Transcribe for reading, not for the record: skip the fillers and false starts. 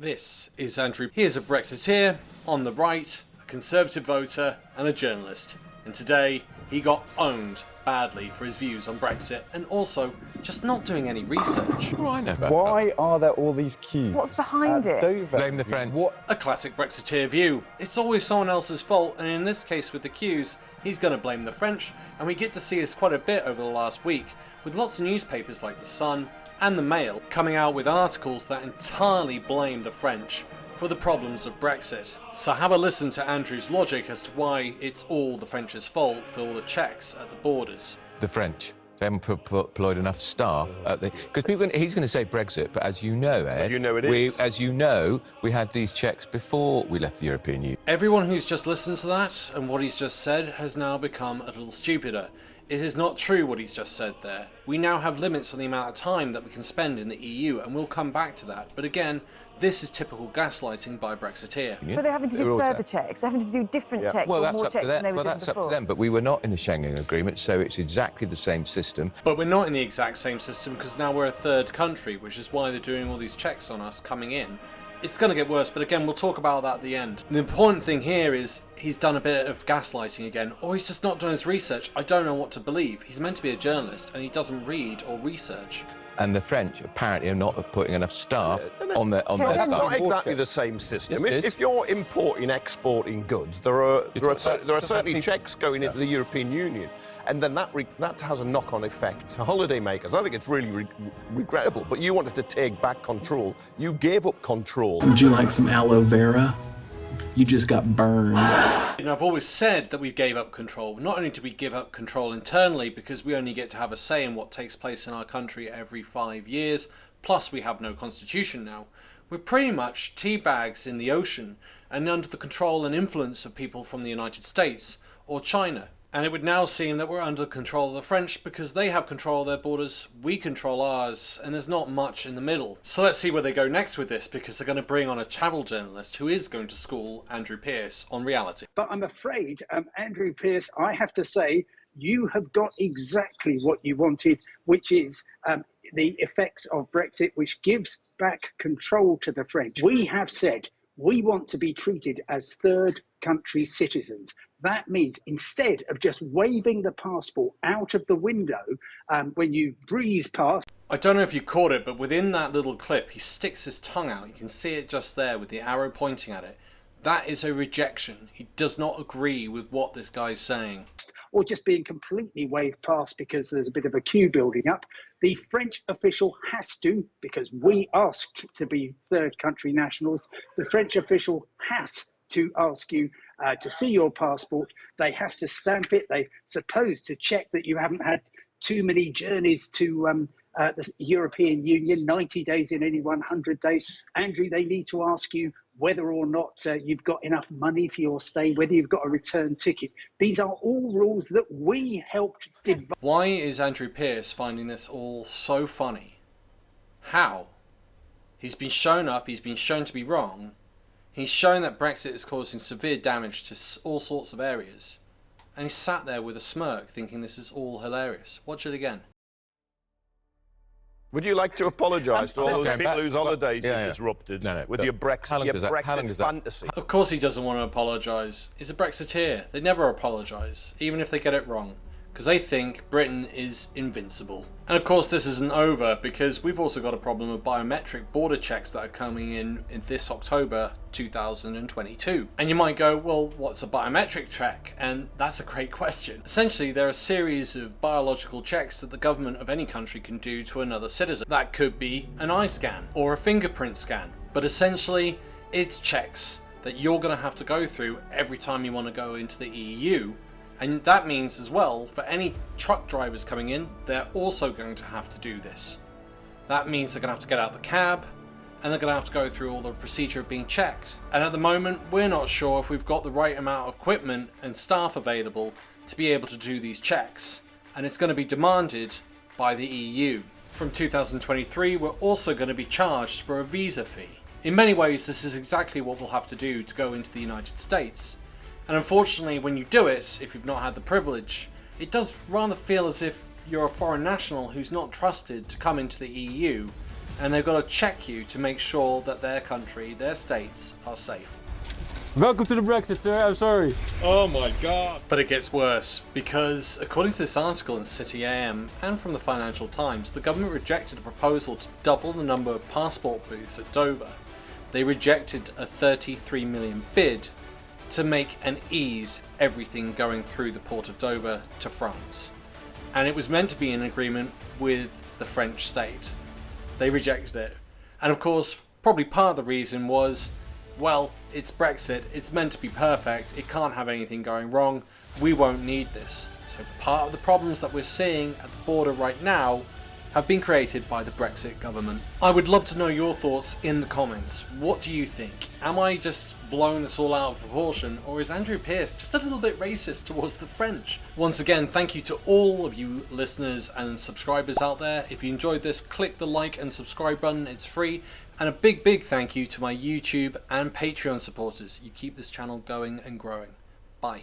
This is Andrew. He is a Brexiteer, on the right, a Conservative voter and a journalist. And today he got owned badly for his views on Brexit and also just not doing any research. Oh, I know about Why are there all these queues? What's behind it? Dover? Blame the French. What? A classic Brexiteer view. It's always someone else's fault, and in this case with the queues, he's going to blame the French, and we get to see this quite a bit over the last week, with lots of newspapers like The Sun and the Mail coming out with articles that entirely blame the French for the problems of Brexit. So have a listen to Andrew's logic as to why it's all the French's fault for all the checks at the borders. The French. They haven't employed enough staff at the... Because he's going to say Brexit, but as you know, Ed... You know it is. As you know, we had these checks before we left the European Union. Everyone who's just listened to that and what he's just said has now become a little stupider. It is not true what he's just said there. We now have limits on the amount of time that we can spend in the EU, and we'll come back to that. But again, this is typical gaslighting by Brexiteer. But they're having to do further checks. They're having to do different checks, Well, or that's more up to checks than they them. were Well, doing that's up before. to them. But we were not in the Schengen Agreement, so it's exactly the same system. But we're not in the exact same system because now we're a third country, which is why they're doing all these checks on us coming in. It's going to get worse, but again, we'll talk about that at the end. The important thing here is he's done a bit of gaslighting again, or he's just not done his research. I don't know what to believe. He's meant to be a journalist, and he doesn't read or research. And the French apparently are not putting enough staff on their That's staff. That's not exactly the same system. Yes, it is. If you're importing, exporting goods, there are certainly checks going into the European Union, and then that has a knock-on effect to holidaymakers. I think it's really regrettable. But you wanted to take back control. You gave up control. Would you like some aloe vera? You just got burned. And I've always said that we gave up control. Not only do we give up control internally because we only get to have a say in what takes place in our country every 5 years, plus we have no constitution now. We're pretty much tea bags in the ocean and under the control and influence of people from the United States or China. And it would now seem that we're under the control of the French because they have control of their borders, we control ours, and there's not much in the middle. So let's see where they go next with this, because they're going to bring on a travel journalist who is going to school Andrew Pierce on reality. But I'm afraid, Andrew Pierce, I have to say, you have got exactly what you wanted, which is the effects of Brexit, which gives back control to the French. We have said we want to be treated as third country citizens. That means instead of just waving the passport out of the window when you breeze past. I don't know if you caught it, but within that little clip, he sticks his tongue out. You can see it just there with the arrow pointing at it. That is a rejection. He does not agree with what this guy's saying. Or just being completely waved past because there's a bit of a queue building up. The French official has to, because we asked to be third country nationals, the French official has to ask you to see your passport. They have to stamp it. They're supposed to check that you haven't had too many journeys to the European Union, 90 days in any 100 days. Andrew, they need to ask you whether or not you've got enough money for your stay, whether you've got a return ticket. These are all rules that we helped devise. Why is Andrew Pierce finding this all so funny? How? He's been shown up, he's been shown to be wrong. He's shown that Brexit is causing severe damage to all sorts of areas. And he's sat there with a smirk thinking this is all hilarious. Watch it again. Would you like to apologise to all those people whose holidays you yeah. disrupted No, with your how long Brexit, does that- how long does that- fantasy? Of course he doesn't want to apologise. He's a Brexiteer. They never apologise, even if they get it wrong. Because they think Britain is invincible. And of course this isn't over, because we've also got a problem of biometric border checks that are coming in this October 2022. And you might go, well, what's a biometric check? And that's a great question. Essentially, they're a series of biological checks that the government of any country can do to another citizen. That could be an eye scan or a fingerprint scan. But essentially, it's checks that you're going to have to go through every time you want to go into the EU. And that means as well, for any truck drivers coming in, they're also going to have to do this. That means they're going to have to get out of the cab, and they're going to have to go through all the procedure of being checked. And at the moment, we're not sure if we've got the right amount of equipment and staff available to be able to do these checks. And it's going to be demanded by the EU. From 2023, we're also going to be charged for a visa fee. In many ways, this is exactly what we'll have to do to go into the United States. And unfortunately, when you do it, if you've not had the privilege, it does rather feel as if you're a foreign national who's not trusted to come into the EU and they've got to check you to make sure that their country, their states, are safe. Welcome to the Brexit, sir. I'm sorry. Oh my god. But it gets worse, because according to this article in City AM and from the Financial Times, the government rejected a proposal to double the number of passport booths at Dover. They rejected a 33 million bid to make and ease everything going through the port of Dover to France. And it was meant to be in agreement with the French state. They rejected it. And of course, probably part of the reason was, well, it's Brexit, it's meant to be perfect, it can't have anything going wrong, we won't need this. So part of the problems that we're seeing at the border right now have been created by the Brexit government. I would love to know your thoughts in the comments. What do you think? Am I just blowing this all out of proportion, or is Andrew Pierce just a little bit racist towards the French? Once again, thank you to all of you listeners and subscribers out there. If you enjoyed this, click the like and subscribe button, it's free. And a big thank you to my YouTube and Patreon supporters. You keep this channel going and growing. Bye.